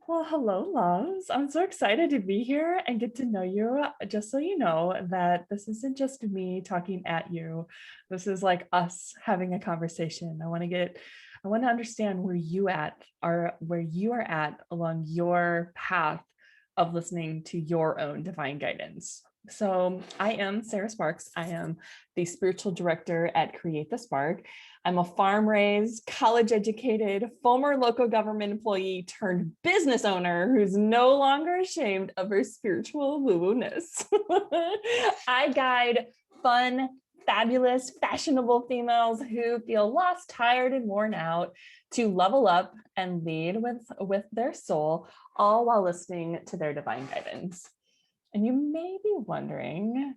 Well, hello, loves. I'm so excited to be here and get to know you. Just so you know that this isn't just me talking at you. This is like us having a conversation. I want to understand where you are at along your path of listening to your own divine guidance. So I am Sarah Sparks. I am the spiritual director at Create the Spark. I'm a farm raised, college educated, former local government employee turned business owner who's no longer ashamed of her spiritual woo-woo-ness. I guide fun, fabulous, fashionable females who feel lost, tired, and worn out to level up and lead with their soul, all while listening to their divine guidance. And you may be wondering,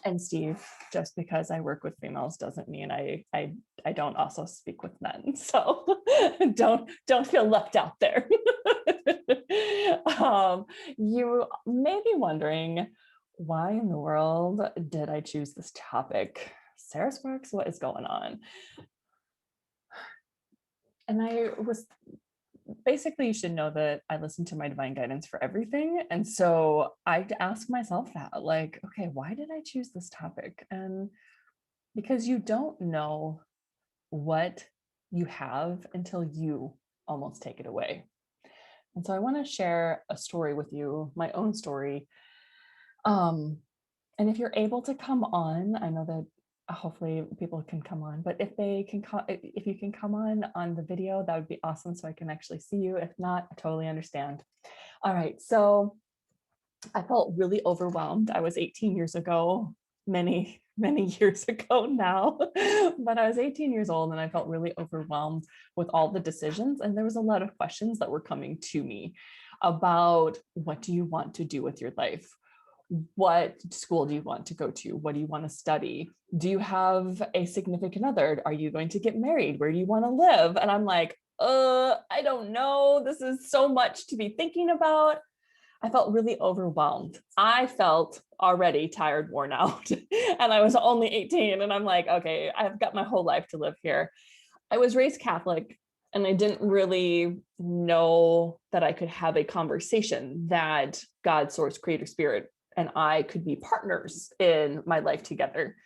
and Steve, just because I work with females doesn't mean I don't also speak with men. So don't feel left out there. You may be wondering, why in the world did I choose this topic? Sarah Sparks, what is going on? And I was basically, you should know that I listen to my divine guidance for everything. And so I ask myself that, like, okay, why did I choose this topic? And because you don't know what you have until you almost take it away. And so I want to share a story with you, my own story. And if you're able to come on, I know that hopefully people can come on, but if you can come on the video, that would be awesome, so I can actually see you. If not, I totally understand. All right, so I felt really overwhelmed. I was 18 years ago, many years ago now, but I was 18 years old and I felt really overwhelmed with all the decisions, and there was a lot of questions that were coming to me about, what do you want to do with your life? What school do you want to go to? What do you want to study? Do you have a significant other? Are you going to get married? Where do you want to live? And I'm like, I don't know. This is so much to be thinking about. I felt really overwhelmed. I felt already tired, worn out, and I was only 18. And I'm like, okay, I've got my whole life to live here. I was raised Catholic, and I didn't really know that I could have a conversation that God, source, creator, spirit, and I could be partners in my life together.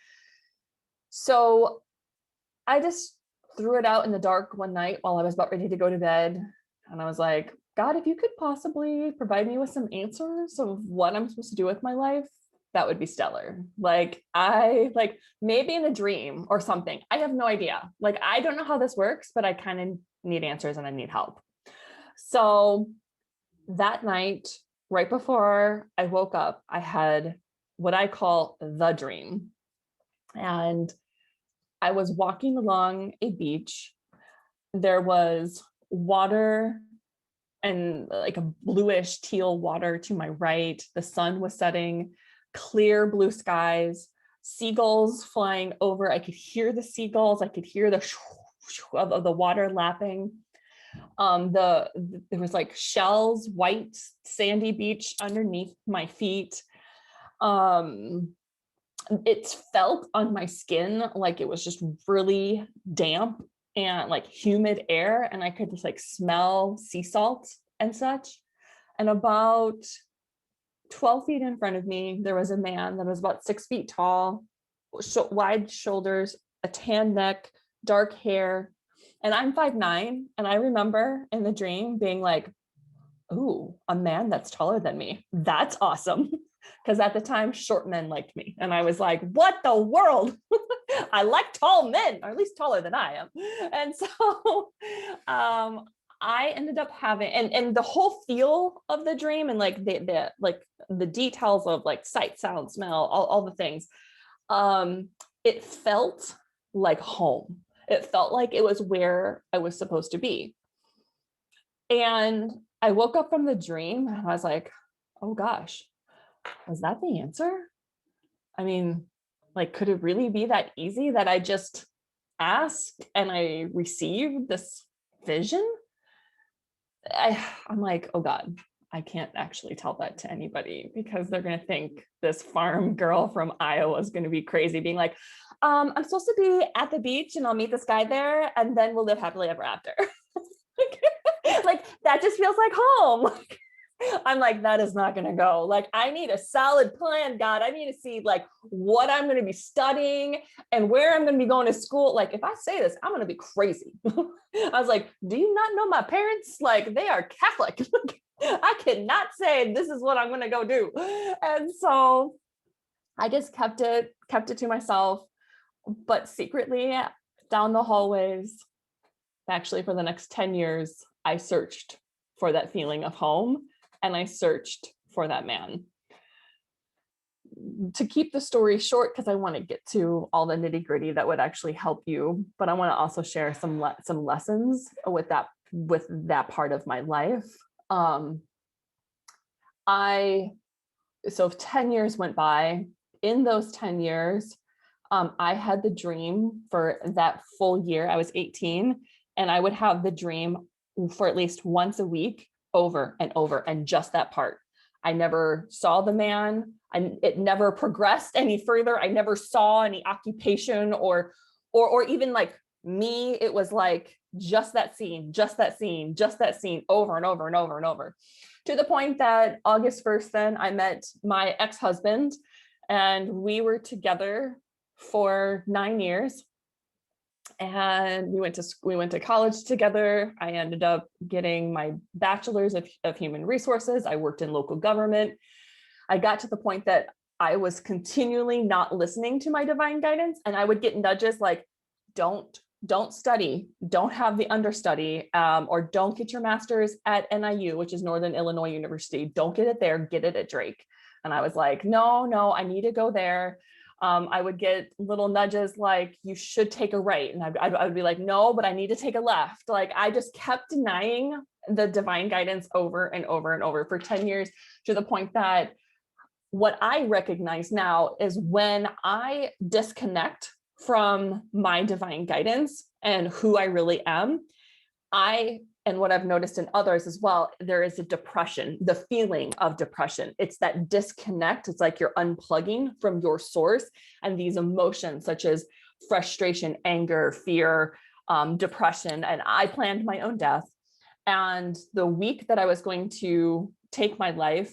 So I just threw it out in the dark one night while I was about ready to go to bed. And I was like, God, if you could possibly provide me with some answers of what I'm supposed to do with my life, that would be stellar. Like maybe in a dream or something. I have no idea. Like, I don't know how this works, but I kind of need answers and I need help. So that night, right before I woke up, I had what I call the dream. And I was walking along a beach. There was water, and like a bluish teal water to my right. The sun was setting, clear blue skies, seagulls flying over. I could hear the seagulls. I could hear the of the water lapping. There was like shells, white sandy beach underneath my feet. It felt on my skin like it was just really damp and like humid air, and I could just like smell sea salt and such. And about 12 feet in front of me, there was a man that was about 6 feet tall, wide shoulders, a tan neck, dark hair, and I'm 5'9". And I remember in the dream being like, ooh, a man that's taller than me. That's awesome. Because at the time, short men liked me. And I was like, what the world? I like tall men, or at least taller than I am. And so I ended up having, and the whole feel of the dream, and like the details of like sight, sound, smell, all the things, it felt like home. It felt like it was where I was supposed to be. And I woke up from the dream and I was like, oh gosh, was that the answer? I mean, like, could it really be that easy that I just asked and I received this vision? I'm like, oh God, I can't actually tell that to anybody, because they're going to think this farm girl from Iowa is going to be crazy, being like, I'm supposed to be at the beach and I'll meet this guy there and then we'll live happily ever after. Like that just feels like home. I'm like, that is not going to go. Like, I need a solid plan, God. I need to see like what I'm going to be studying and where I'm going to be going to school. Like, if I say this, I'm going to be crazy. I was like, do you not know my parents? Like, they are Catholic. I cannot say this is what I'm going to go do. And so I just kept it to myself, but secretly down the hallways, actually for the next 10 years, I searched for that feeling of home. And I searched for that man. To keep the story short, because I want to get to all the nitty gritty that would actually help you, but I want to also share some lessons with that part of my life. So 10 years went by. In those 10 years, I had the dream for that full year. I was 18, and I would have the dream for at least once a week, over and over, and just that part. I never saw the man, and it never progressed any further. I never saw any occupation or even like me. It was like just that scene, over and over and over and over, to the point that August 1st, then I met my ex-husband, and we were together for 9 years. And we went to college together. I ended up getting my bachelor's of human resources. I worked in local government. I got to the point that I was continually not listening to my divine guidance, and I would get nudges like, don't study, don't have the understudy, or don't get your master's at NIU, which is Northern Illinois University. Don't get it there, get it at Drake. And I was like, no, I need to go there. I would get little nudges like, you should take a right. And I would be like, no, but I need to take a left. Like, I just kept denying the divine guidance over and over and over for 10 years, to the point that what I recognize now is when I disconnect from my divine guidance and who I really am, and what I've noticed in others as well, there is a depression, the feeling of depression. It's that disconnect. It's like you're unplugging from your source, and these emotions such as frustration, anger, fear, depression. And I planned my own death. And the week that I was going to take my life,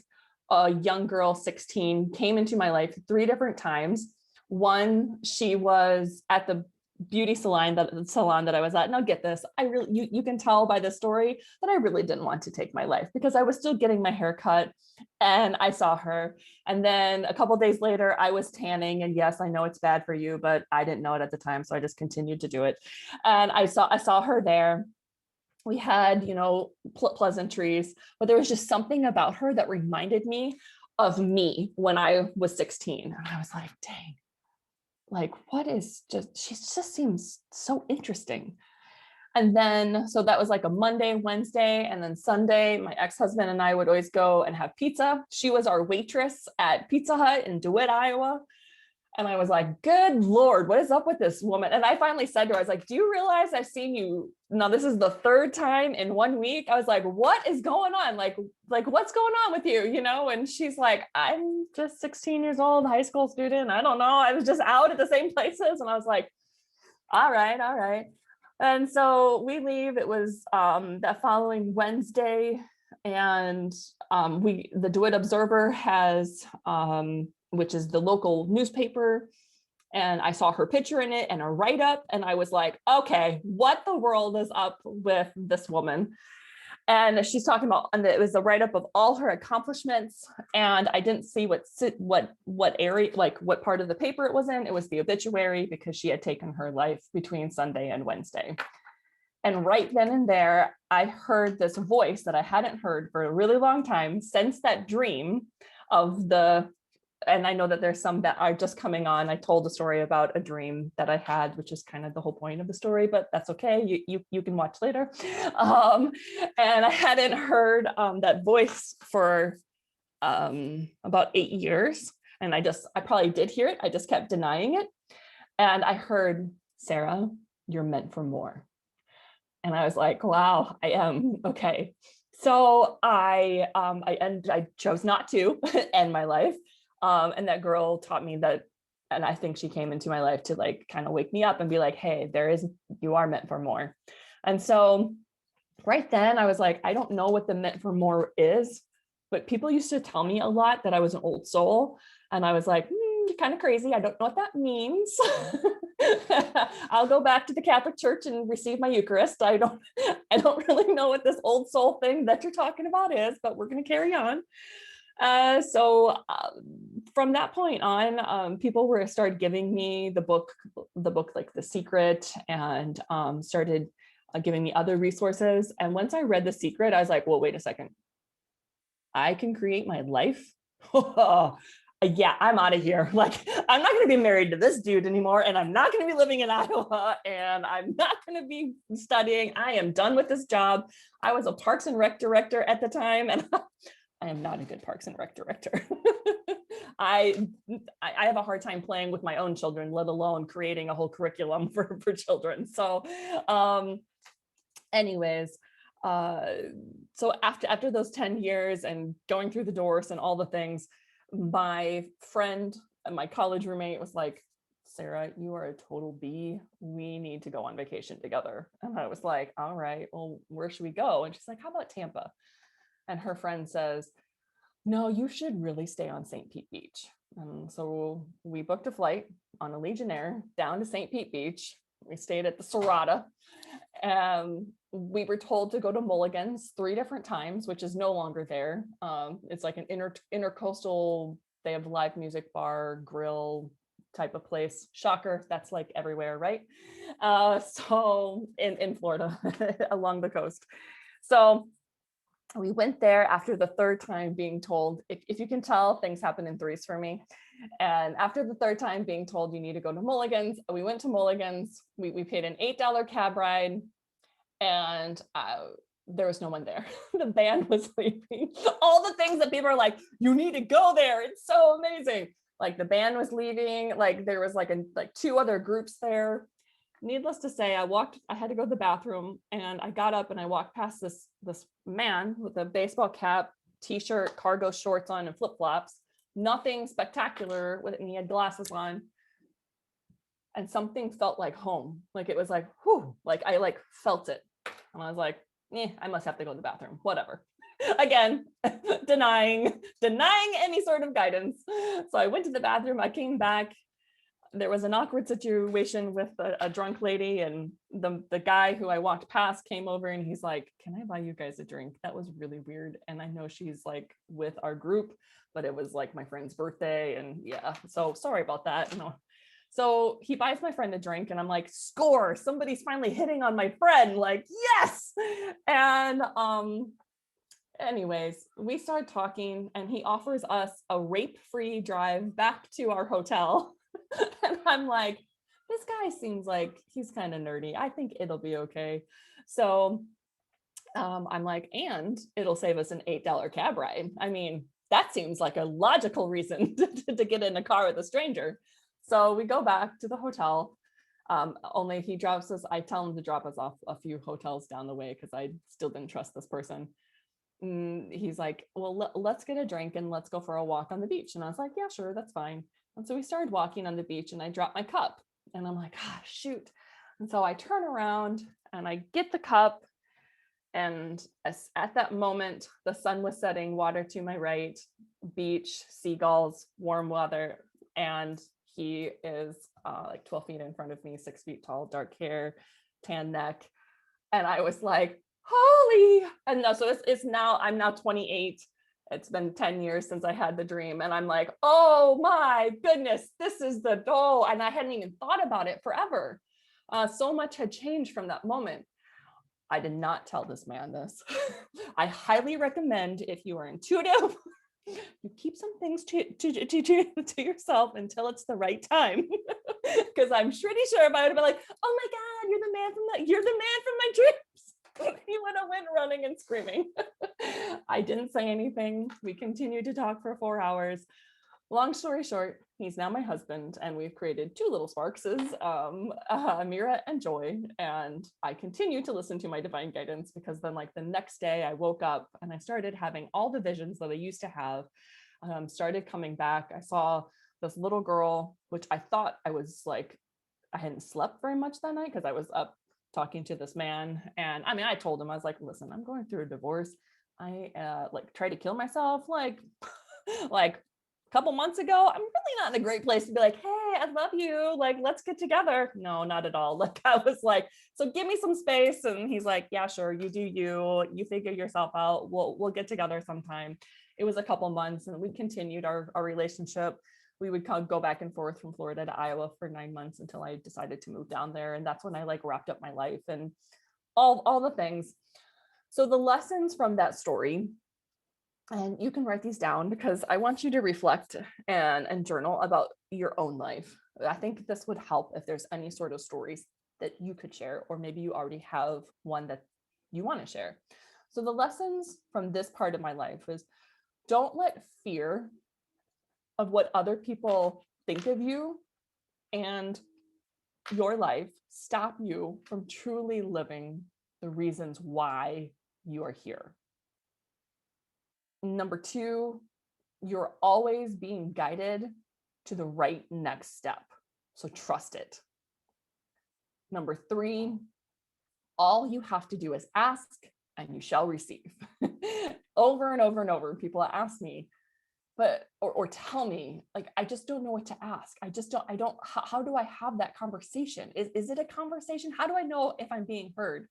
a young girl, 16, came into my life 3 different times. One, she was at the beauty salon that I was at. Now get this, you can tell by the story that I really didn't want to take my life, because I was still getting my hair cut, and I saw her. And then a couple of days later, I was tanning, and yes, I know it's bad for you, but I didn't know it at the time, so I just continued to do it. And I saw her there. We had, pleasantries, but there was just something about her that reminded me of me when I was 16. And I was like, dang, like, she just seems so interesting. And then, so that was like a Monday, Wednesday, and then Sunday, my ex-husband and I would always go and have pizza. She was our waitress at Pizza Hut in DeWitt, Iowa. And I was like, good Lord, what is up with this woman? And I finally said to her, I was like, do you realize I've seen you? Now, this is the 3rd time in 1 week. I was like, what is going on? Like what's going on with you? And she's like, I'm just 16 years old, high school student. I don't know. I was just out at the same places. And I was like, all right. And so we leave. It was that following Wednesday. And the DeWitt Observer has, which is the local newspaper, and I saw her picture in it and a write-up, and I was like, okay, what the world is up with this woman? And she's talking about, and it was a write-up of all her accomplishments, and I didn't see what area, like what part of the paper it was in. It was the obituary, because she had taken her life between Sunday and Wednesday. And right then and there, I heard this voice that I hadn't heard for a really long time since that dream and I know that there's some that are just coming on. I told a story about a dream that I had, which is kind of the whole point of the story, but that's okay. You can watch later. And I hadn't heard that voice for about 8 years. And I probably did hear it. I just kept denying it. And I heard, Sarah, you're meant for more. And I was like, wow, I am. Okay. So I chose not to end my life. And that girl taught me that, and I think she came into my life to like kind of wake me up and be like, hey, you are meant for more. And so right then I was like, I don't know what the meant for more is, but people used to tell me a lot that I was an old soul. And I was like, kind of crazy. I don't know what that means. I'll go back to the Catholic Church and receive my Eucharist. I don't really know what this old soul thing that you're talking about is, but we're going to carry on. So from that point on, people started giving me the book like The Secret, and started giving me other resources. And once I read The Secret, I was like, well, wait a second. I can create my life. Yeah, I'm out of here. Like, I'm not going to be married to this dude anymore, and I'm not going to be living in Iowa, and I'm not going to be studying. I am done with this job. I was a Parks and Rec director at the time, and I am not a good Parks and Rec director. I have a hard time playing with my own children, let alone creating a whole curriculum for children. So anyways, so after those 10 years and going through the divorce and all the things, my friend and my college roommate was like, Sarah, you are a total B. We need to go on vacation together. And I was like, all right, well, where should we go? And she's like, how about Tampa? And her friend says, no, you should really stay on St. Pete Beach. And so we booked a flight on a Legionnaire down to St. Pete Beach. We stayed at the Serrata. We were told to go to Mulligan's 3 different times, which is no longer there. It's like an intercoastal, they have live music bar, grill type of place. Shocker, that's like everywhere, right? So in Florida, along the coast. So we went there after the 3rd time being told, if you can tell, things happen in threes for me. And after the 3rd time being told you need to go to Mulligan's, we went to Mulligan's. We paid an $8 cab ride, and there was no one there. The band was leaving. All the things that people are like, you need to go there. It's so amazing. Like the band was leaving. Like there was like 2 other groups there. Needless to say, I had to go to the bathroom, and I got up and I walked past this man with a baseball cap, t-shirt, cargo shorts on, and flip-flops. Nothing spectacular, and he had glasses on. And something felt like home. Like it was like, whew, like I like felt it. And I was like, I must have to go to the bathroom, whatever. Again, denying any sort of guidance. So I went to the bathroom, I came back. There was an awkward situation with a drunk lady, and the guy who I walked past came over and he's like, can I buy you guys a drink? That was really weird. And I know she's like with our group, but it was like my friend's birthday, and yeah, so sorry about that. So he buys my friend a drink, and I'm like, score, somebody's finally hitting on my friend, like, yes. And anyways, we start talking, and he offers us a rape-free drive back to our hotel. And I'm like, this guy seems like he's kind of nerdy. I think it'll be okay. So I'm like, and it'll save us an $8 cab ride. I mean, that seems like a logical reason to get in a car with a stranger. So we go back to the hotel. Only he drops us, I tell him to drop us off a few hotels down the way because I still didn't trust this person. He's like, well, let's get a drink and let's go for a walk on the beach. And I was like, yeah, sure, that's fine. And so we started walking on the beach, and I dropped my cup, and I'm like, shoot. And so I turn around and I get the cup, and at that moment, the sun was setting, water to my right, beach, seagulls, warm weather, and he is like 12 feet in front of me, 6 feet tall, dark hair, tan neck. And I was like, holy. And no, so it's now, I'm now 28. It's been 10 years since I had the dream. And I'm like, oh my goodness, this is the goal. And I hadn't even thought about it forever. So much had changed from that moment. I did not tell this man this. I highly recommend, if you are intuitive, you keep some things to yourself until it's the right time. Because I'm pretty sure if I would have been like, oh my God, you're the man from my dreams, he would have went running and screaming. I didn't say anything. We continued to talk for 4 hours. Long story short, he's now my husband, and we've created 2 little Sparkses, Amira and Joy. And I continue to listen to my divine guidance, because then like the next day I woke up and I started having all the visions that I used to have, started coming back. I saw this little girl, which I thought I was like, I hadn't slept very much that night because I was up talking to this man. And I mean, I told him, I was like, listen, I'm going through a divorce. I like tried to kill myself like like a couple months ago. I'm really not in a great place to be like, hey, I love you. Like, let's get together. No, not at all. Like, I was like, so give me some space. And he's like, yeah, sure. You do you figure yourself out. We'll get together sometime. It was a couple months and we continued our relationship. We would kind of go back and forth from Florida to Iowa for 9 months until I decided to move down there. And that's when I like wrapped up my life and all the things. So the lessons from that story, and you can write these down because I want you to reflect and journal about your own life. I think this would help if there's any sort of stories that you could share, or maybe you already have one that you want to share. So the lessons from this part of my life is, don't let fear of what other people think of you and your life stop you from truly living the reasons why you are here. Number two, you're always being guided to the right next step. So trust it. Number three, all you have to do is ask and you shall receive. Over and over and over, people ask me, but or tell me, like, I just don't know what to ask. I don't, how do I have that conversation? Is it a conversation? How do I know if I'm being heard?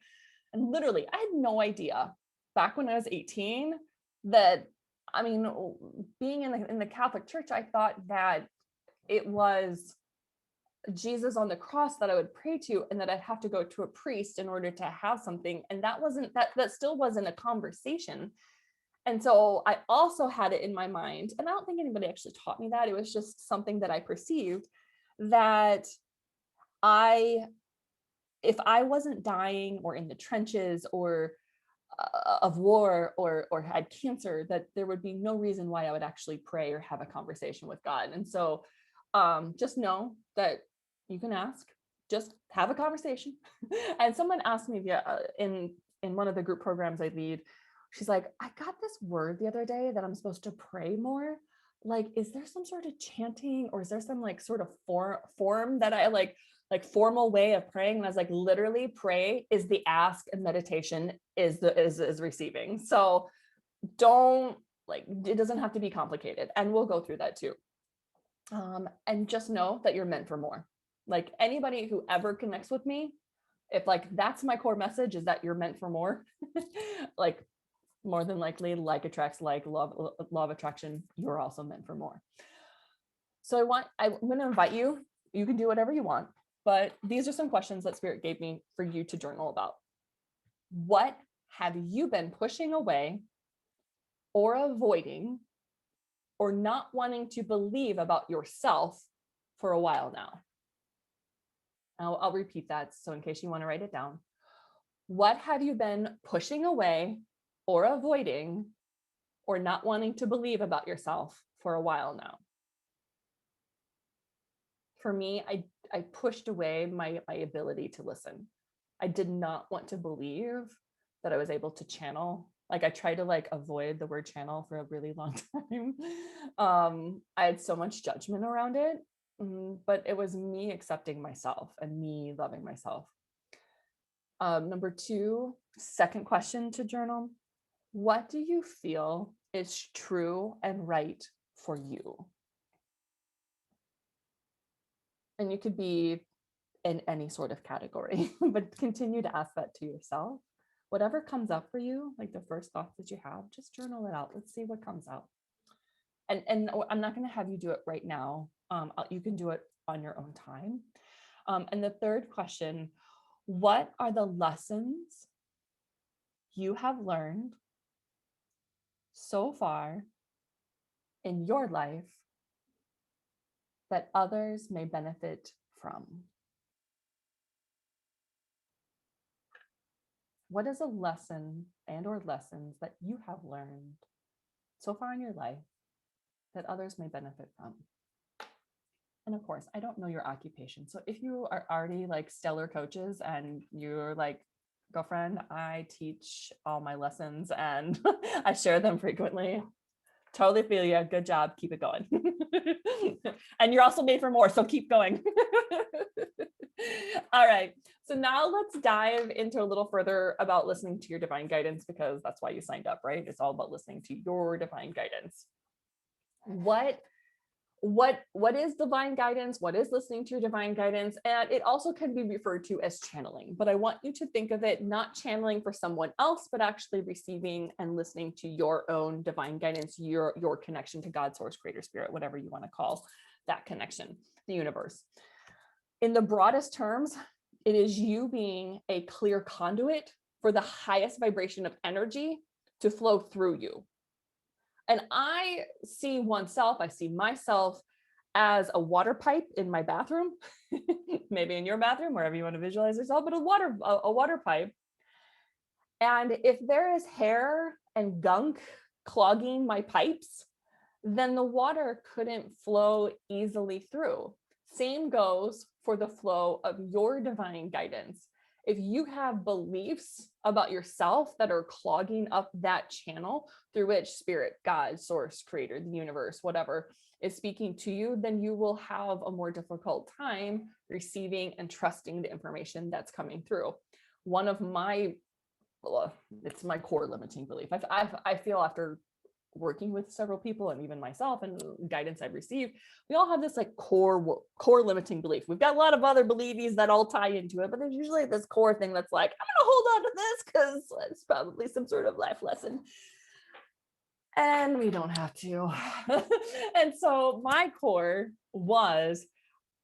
And literally, I had no idea back when I was 18 that, I mean, being in the Catholic Church, I thought that it was Jesus on the cross that I would pray to, and that I'd have to go to a priest in order to have something. And that still wasn't a conversation. And so I also had it in my mind, and I don't think anybody actually taught me that. It was just something that I perceived, that if I wasn't dying or in the trenches or of war or had cancer, that there would be no reason why I would actually pray or have a conversation with God. And so just know that you can ask, just have a conversation. And someone asked me in one of the group programs I lead, she's like, I got this word the other day that I'm supposed to pray more. Like, is there some sort of chanting, or is there some like sort of form that I like formal way of praying? And I was like, literally, pray is the ask and meditation is receiving. So don't, like, it doesn't have to be complicated, and we'll go through that too. And just know that you're meant for more. Like, anybody who ever connects with me, if like that's my core message, is that you're meant for more, like, more than likely, like attracts like, law of attraction, you're also meant for more. So I'm going to invite you, you can do whatever you want, but these are some questions that Spirit gave me for you to journal about. What have you been pushing away or avoiding or not wanting to believe about yourself for a while now? I'll repeat that, so in case you want to write it down. What have you been pushing away or avoiding or not wanting to believe about yourself for a while now? For me, I pushed away my ability to listen. I did not want to believe that I was able to channel. Like, I tried to like avoid the word channel for a really long time. I had so much judgment around it, but it was me accepting myself and me loving myself. Number two, second question to journal. What do you feel is true and right for you? And you could be in any sort of category, but continue to ask that to yourself. Whatever comes up for you, like the first thoughts that you have, just journal it out. Let's see what comes out. And I'm not going to have you do it right now. You can do it on your own time. And the third question, what are the lessons you have learned so far in your life that others may benefit from? What is a lesson or lessons that you have learned so far in your life that others may benefit from? And of course, I don't know your occupation. So if you are already like stellar coaches and you're like, girlfriend, I teach all my lessons and I share them frequently, Totally feel you. Good job. Keep it going. And you're also made for more, so keep going. All right. So now let's dive into a little further about listening to your divine guidance, because that's why you signed up, right? It's all about listening to your divine guidance. What is divine guidance? What is listening to your divine guidance? And it also can be referred to as channeling, but I want you to think of it not channeling for someone else, but actually receiving and listening to your own divine guidance, your connection to God, source, creator, spirit, whatever you want to call that connection, the universe. In the broadest terms, it is you being a clear conduit for the highest vibration of energy to flow through you. And I see oneself, I see myself as a water pipe in my bathroom, maybe in your bathroom, wherever you want to visualize yourself, but a water pipe. And if there is hair and gunk clogging my pipes, then the water couldn't flow easily through. Same goes for the flow of your divine guidance. If you have beliefs about yourself that are clogging up that channel through which spirit, God, source, creator, the universe, whatever is speaking to you, then you will have a more difficult time receiving and trusting the information that's coming through. One of my, it's my core limiting belief. I feel after working with several people and even myself and guidance I've received, we all have this like core limiting belief. We've got a lot of other believies that all tie into it, but there's usually this core thing that's like, I'm gonna hold on to this because it's probably some sort of life lesson. And we don't have to. And so my core was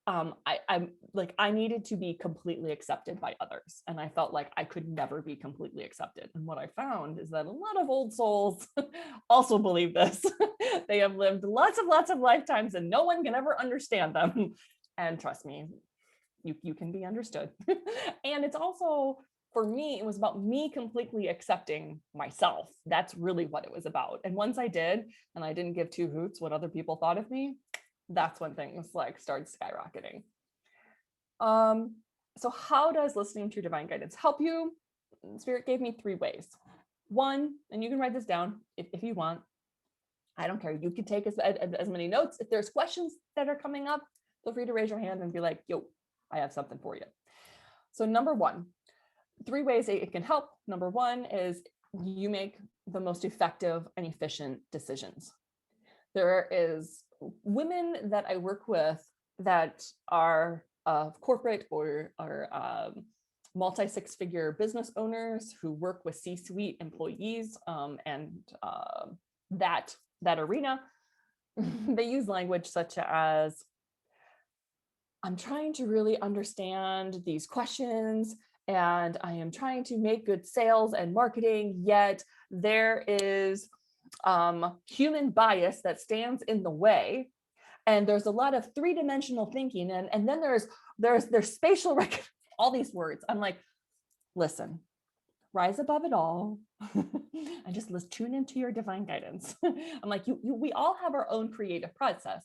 I needed to be completely accepted by others. And I felt like I could never be completely accepted. And what I found is that a lot of old souls also believe this. They have lived lots of lifetimes and no one can ever understand them. And trust me, you can be understood. And it's also, for me, it was about me completely accepting myself. That's really what it was about. And once I did, and I didn't give two hoots what other people thought of me, that's when things like started skyrocketing. So how does listening to your divine guidance help you? Spirit gave me 3 ways. One, and you can write this down if you want. I don't care. You can take as many notes. If there's questions that are coming up, feel free to raise your hand and be like, yo, I have something for you. So number 1, 3 ways it can help. Number 1 is you make the most effective and efficient decisions. There is women that I work with that are corporate or multi-6-figure business owners who work with C-suite employees and that arena. They use language such as, I'm trying to really understand these questions and I am trying to make good sales and marketing, yet there is human bias that stands in the way. And there's a lot of 3-dimensional thinking. And then there's spatial recognition, all these words. I'm like, listen, rise above it all and just let's tune into your divine guidance. I'm like, we all have our own creative process.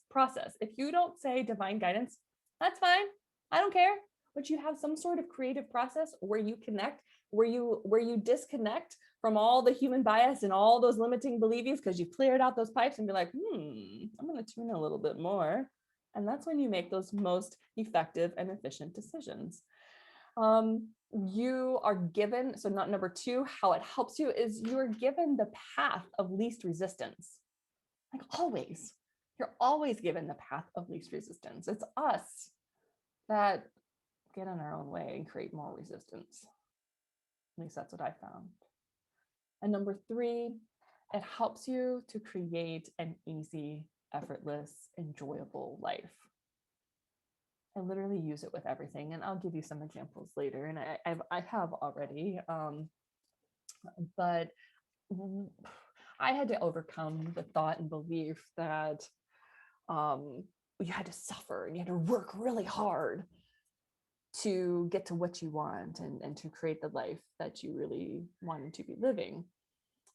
If you don't say divine guidance, that's fine. I don't care. But you have some sort of creative process where you connect, where you disconnect from all the human bias and all those limiting beliefs because you've cleared out those pipes and be like, I'm going to tune a little bit more. And that's when you make those most effective and efficient decisions. You are given, so not number 2, how it helps you is you're given the path of least resistance. Like always, you're always given the path of least resistance. It's us that get in our own way and create more resistance. At least that's what I found. And number 3, it helps you to create an easy, effortless, enjoyable life. I literally use it with everything, and I'll give you some examples later. And I have already, but I had to overcome the thought and belief that you had to suffer and you had to work really hard to get to what you want and to create the life that you really wanted to be living.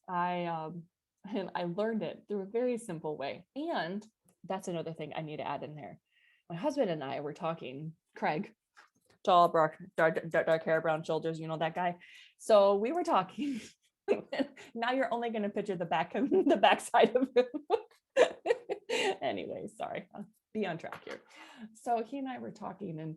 And I learned it through a very simple way. And that's another thing I need to add in there. My husband and I were talking, Craig, tall, dark hair, brown shoulders, you know, that guy. So we were talking Now you're only going to picture the the backside of him. Anyway, sorry, I'll be on track here. So he and I were talking, and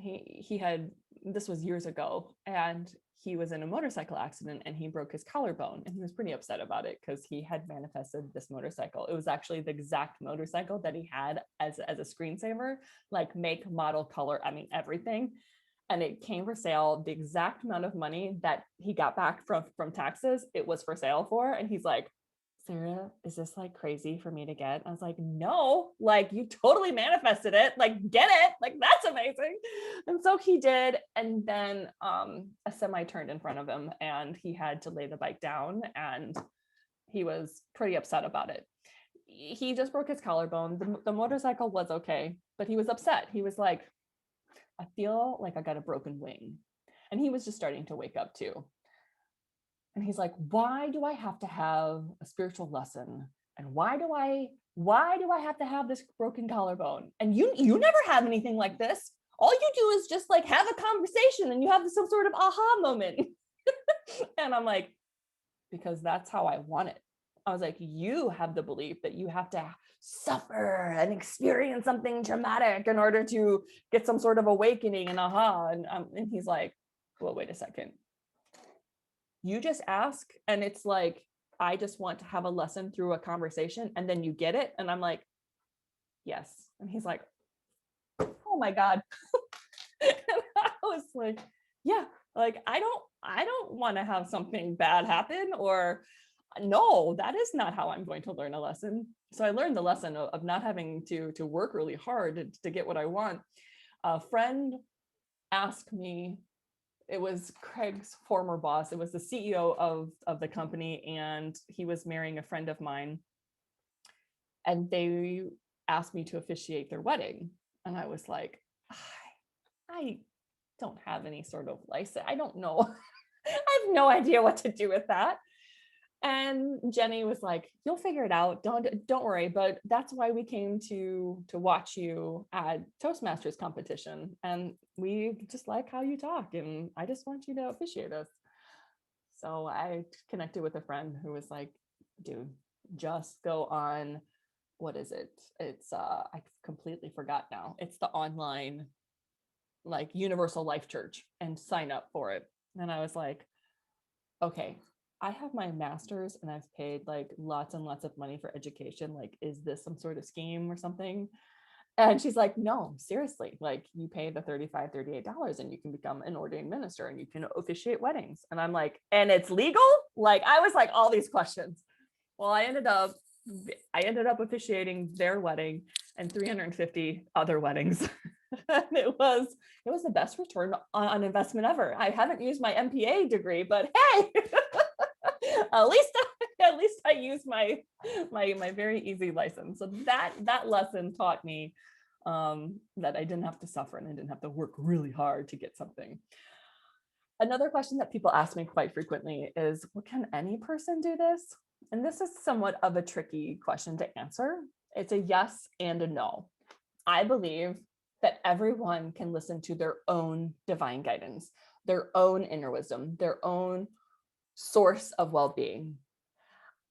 he had, this was years ago, and he was in a motorcycle accident and he broke his collarbone, and he was pretty upset about it because he had manifested this motorcycle. It was actually the exact motorcycle that he had as a screensaver, like make, model, color, I mean everything. And it came for sale, the exact amount of money that he got back from taxes, it was for sale for. And he's like, Sarah, is this like crazy for me to get? I was like, no, like you totally manifested it. Like, get it. Like, that's amazing. And so he did. And then a semi turned in front of him and he had to lay the bike down, and he was pretty upset about it. He just broke his collarbone. The motorcycle was okay, but he was upset. He was like, I feel like I got a broken wing. And he was just starting to wake up too. And he's like, why do I have to have a spiritual lesson? And why do I have to have this broken collarbone? And you never have anything like this. All you do is just like have a conversation and you have some sort of aha moment. And I'm like, because that's how I want it. I was like, you have the belief that you have to suffer and experience something traumatic in order to get some sort of awakening and aha. And he's like, well, wait a second. You just ask, and it's like, I just want to have a lesson through a conversation, and then you get it. And I'm like, yes. And he's like, oh my God. And I was like, yeah, like I don't want to have something bad happen, or no, that is not how I'm going to learn a lesson. So I learned the lesson of not having to work really hard to get what I want. A friend asked me, it was Craig's former boss, it was the CEO of the company, and he was marrying a friend of mine, and they asked me to officiate their wedding. And I was like, I don't have any sort of license. I don't know. I have no idea what to do with that. And Jenny was like, you'll figure it out. Don't worry. But that's why we came to watch you at Toastmasters competition. And we just like how you talk. And I just want you to officiate us. So I connected with a friend who was like, dude, just go on, what is it? It's I completely forgot now. It's the online like Universal Life Church, and sign up for it. And I was like, okay, I have my master's and I've paid like lots and lots of money for education. Like, is this some sort of scheme or something? And she's like, no, seriously, like you pay the $38 and you can become an ordained minister and you can officiate weddings. And I'm like, and it's legal? Like, I was like, all these questions. Well, I ended up officiating their wedding and 350 other weddings. it was the best return on investment ever. I haven't used my MPA degree, but hey, at least I used my very easy license. So that lesson taught me that I didn't have to suffer and I didn't have to work really hard to get something. Another question that people ask me quite frequently is, well, can any person do this? And this is somewhat of a tricky question to answer. It's a yes and a no. I believe that everyone can listen to their own divine guidance, their own inner wisdom, their own source of well-being.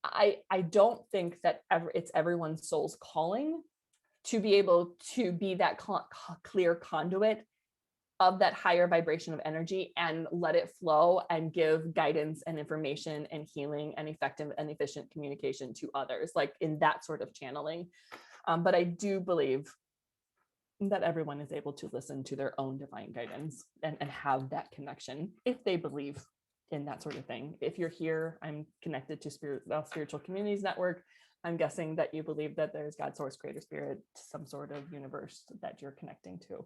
I don't think that it's everyone's soul's calling to be able to be that clear conduit of that higher vibration of energy and let it flow and give guidance and information and healing and effective and efficient communication to others, like in that sort of channeling. But I do believe that everyone is able to listen to their own divine guidance and have that connection if they believe in that sort of thing. If you're here, I'm connected to Spiritual Communities Network. I'm guessing that you believe that there's God, Source, Creator, Spirit, some sort of universe that you're connecting to.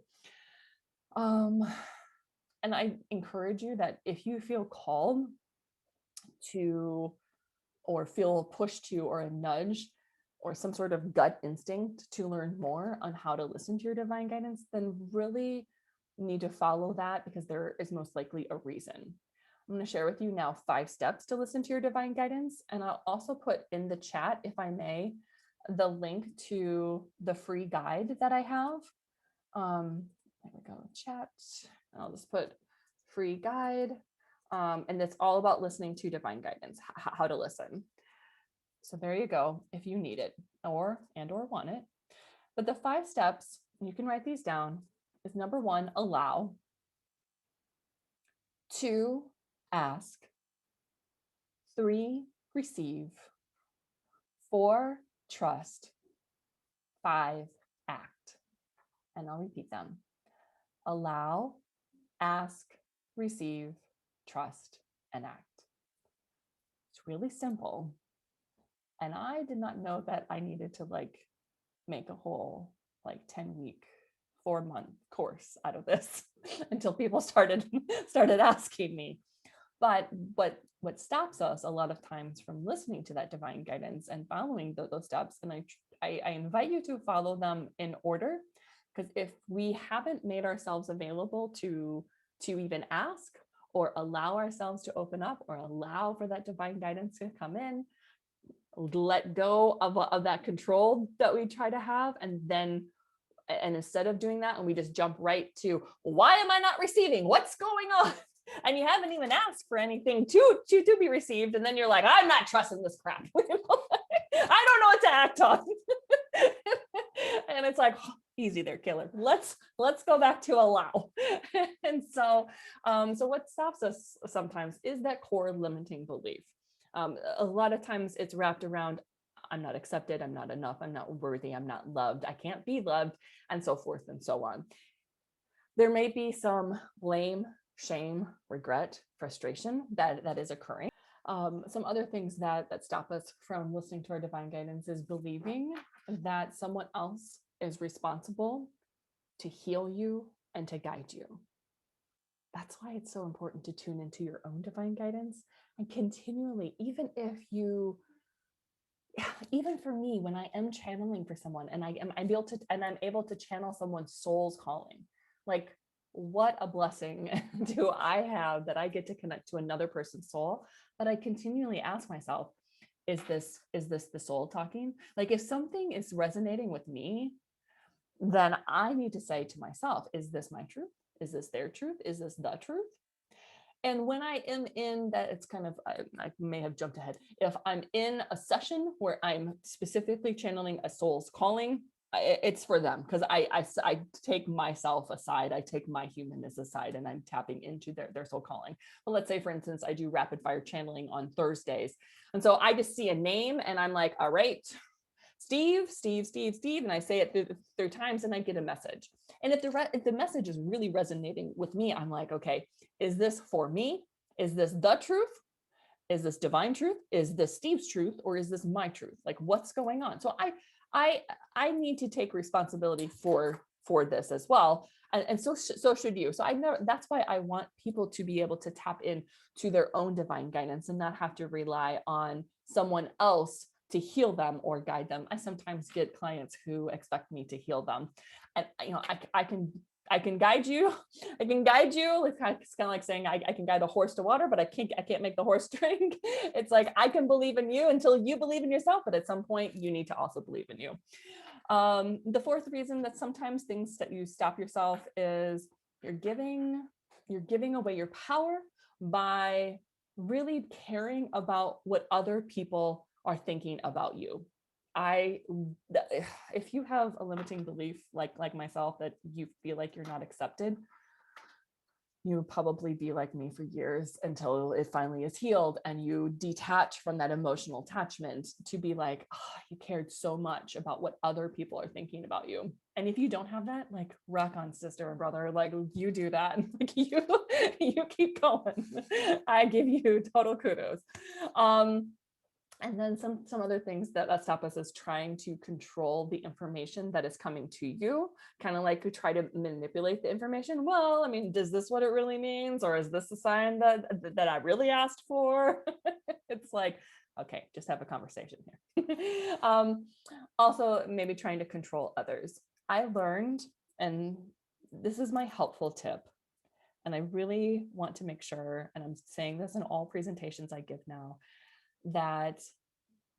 And I encourage you that if you feel called to, or feel pushed to, or a nudge, or some sort of gut instinct to learn more on how to listen to your divine guidance, then really need to follow that, because there is most likely a reason. I'm going to share with you now 5 steps to listen to your divine guidance. And I'll also put in the chat, if I may, the link to the free guide that I have. There we go, chat. And I'll just put free guide. And it's all about listening to divine guidance, how to listen. So there you go, if you need it or want it. But the 5 steps, you can write these down, is number 1, allow. 2, ask. 3, receive. 4, trust. 5, act. And I'll repeat them. Allow, ask, receive, trust, and act. It's really simple. And I did not know that I needed to make a whole 10-week, 4-month course out of this until people started asking me. But what stops us a lot of times from listening to that divine guidance and following those steps, and I invite you to follow them in order, because if we haven't made ourselves available to even ask or allow ourselves to open up or allow for that divine guidance to come in, let go of that control that we try to have, and instead of doing that, and we just jump right to, why am I not receiving? What's going on? And you haven't even asked for anything to be received, and then you're like, I'm not trusting this crap. I don't know what to act on. And it's like, oh, easy there, killer. Let's go back to allow. And so what stops us sometimes is that core limiting belief. A lot of times it's wrapped around, I'm not accepted, I'm not enough, I'm not worthy, I'm not loved, I can't be loved, and so forth and so on. There may be some blame, shame, regret, frustration that is occurring. Some other things that stop us from listening to our divine guidance is believing that someone else is responsible to heal you and to guide you. That's why it's so important to tune into your own divine guidance and continually, even for me, when I am channeling for someone and I'm able to channel someone's soul's calling, like, what a blessing do I have that I get to connect to another person's soul. But I continually ask myself, is this the soul talking? Like, if something is resonating with me, then I need to say to myself, is this my truth? Is this their truth? Is this the truth? And when I am in that, it's kind of, I may have jumped ahead. If I'm in a session where I'm specifically channeling a soul's calling, it's for them, because I take myself aside, I take my humanness aside, and I'm tapping into their soul calling. But let's say, for instance, I do rapid fire channeling on Thursdays. And so I just see a name and I'm like, all right, Steve, and I say it through times, and I get a message. And if the message is really resonating with me, I'm like, okay, is this for me? Is this the truth? Is this divine truth? Is this Steve's truth? Or is this my truth? Like, what's going on? So I need to take responsibility for this as well. And so should you. So that's why I want people to be able to tap in to their own divine guidance and not have to rely on someone else to heal them or guide them. I sometimes get clients who expect me to heal them. And I can guide you. I can guide you. It's kind of like saying I can guide a horse to water, but I can't make the horse drink. It's like, I can believe in you until you believe in yourself, but at some point you need to also believe in you. The 4th reason that sometimes things that you stop yourself is you're giving away your power by really caring about what other people are thinking about you. If you have a limiting belief like myself, that you feel like you're not accepted, you would probably be like me for years until it finally is healed, and you detach from that emotional attachment to be like, oh, you cared so much about what other people are thinking about you. And if you don't have that, like, rock on, sister or brother, like, you do that. Like, you keep going. I give you total kudos. And then some other things that stop us is trying to control the information that is coming to you, kind of like we try to manipulate the information. Well, I mean, is this what it really means? Or is this a sign that I really asked for? It's like, okay, just have a conversation here. Also, maybe trying to control others. I learned, and this is my helpful tip, and I really want to make sure, and I'm saying this in all presentations I give now, that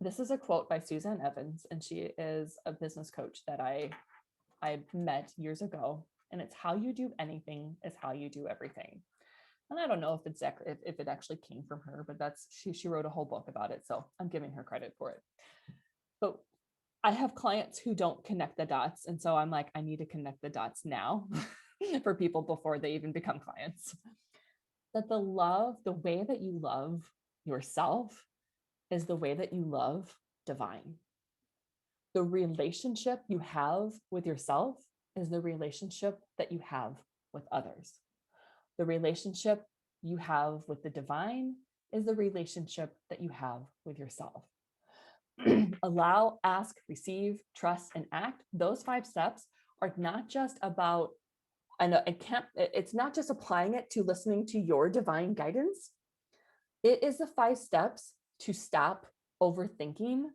this is a quote by Suzanne Evans, and she is a business coach that I met years ago. And it's, how you do anything is how you do everything. And I don't know if it actually came from her, but she wrote a whole book about it. So I'm giving her credit for it. But I have clients who don't connect the dots. And so I'm like, I need to connect the dots now for people before they even become clients. That the way that you love yourself is the way that you love divine. The relationship you have with yourself is the relationship that you have with others. The relationship you have with the divine is the relationship that you have with yourself. Allow, ask, receive, trust, and act. Those 5 steps are not just about, it's not just applying it to listening to your divine guidance. It is the 5 steps to stop overthinking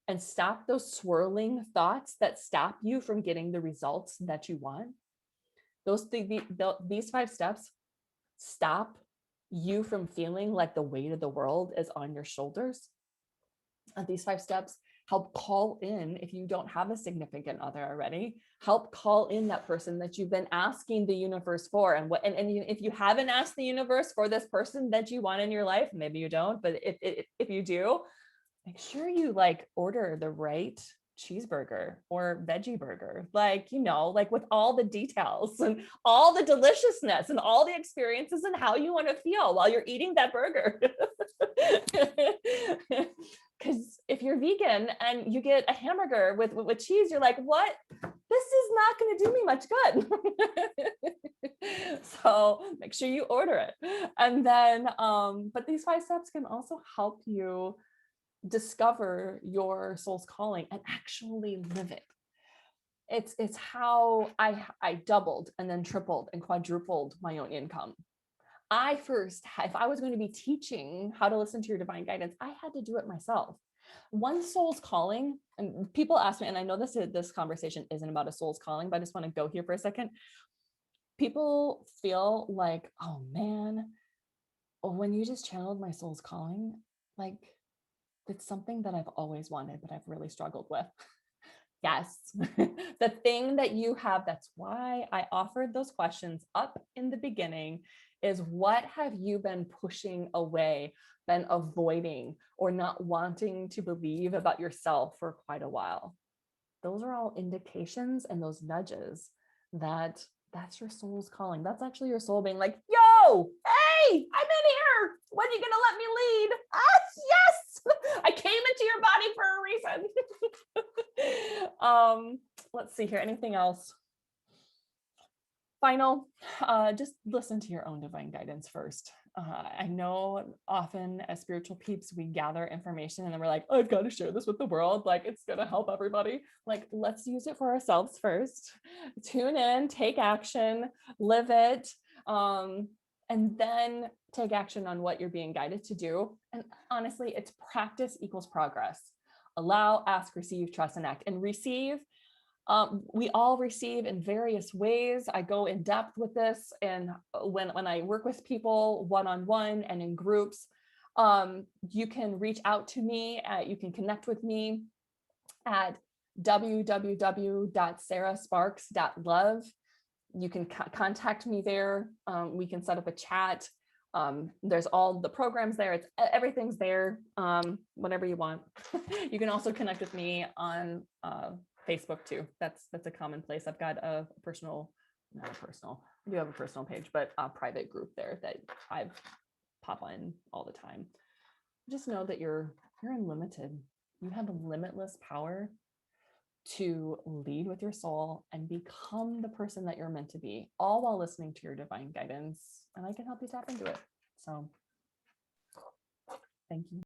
and stop those swirling thoughts that stop you from getting the results that you want. These 5 steps stop you from feeling like the weight of the world is on your shoulders. And these 5 steps help call in, if you don't have a significant other already, help call in that person that you've been asking the universe for. And if you haven't asked the universe for this person that you want in your life, maybe you don't, but if you do, make sure you like order the right cheeseburger or veggie burger, like, like with all the details and all the deliciousness and all the experiences and how you want to feel while you're eating that burger. Because if you're vegan and you get a hamburger with cheese, you're like, what? This is not going to do me much good. So make sure you order it. And then, but these 5 steps can also help you discover your soul's calling and actually live it. It's how I doubled and then tripled and quadrupled my own income. If I was going to be teaching how to listen to your divine guidance, I had to do it myself. One soul's calling, and people ask me, and I know this conversation isn't about a soul's calling, but I just want to go here for a second. People feel like, oh man, when you just channeled my soul's calling, like it's something that I've always wanted, but I've really struggled with. Yes, the thing that you have, that's why I offered those questions up in the beginning, is what have you been pushing away, been avoiding, or not wanting to believe about yourself for quite a while? Those are all indications and those nudges that's your soul's calling. That's actually your soul being like, yo, hey, I'm in here. When are you going to let me lead? Yes, I came into your body for a reason. Let's see here. Anything else? Final, just listen to your own divine guidance first. I know often as spiritual peeps, we gather information and then we're like, oh, I've got to share this with the world. Like it's going to help everybody. Like, let's use it for ourselves first. Tune in, take action, live it, and then take action on what you're being guided to do. And honestly, it's practice equals progress. Allow, ask, receive, trust, and act. And receive, we all receive in various ways. I go in depth with this, and when I work with people one-on-one and in groups, you can reach out to me. You can connect with me at www.sarahsparks.love. You can contact me there. We can set up a chat. There's all the programs there. Everything's there. Whatever you want. You can also connect with me on Facebook too. That's a common place. I've got a not a personal, I do have a personal page, but a private group there that I pop on all the time. Just know that you're unlimited. You have limitless power to lead with your soul and become the person that you're meant to be, all while listening to your divine guidance. And I can help you tap into it. So thank you.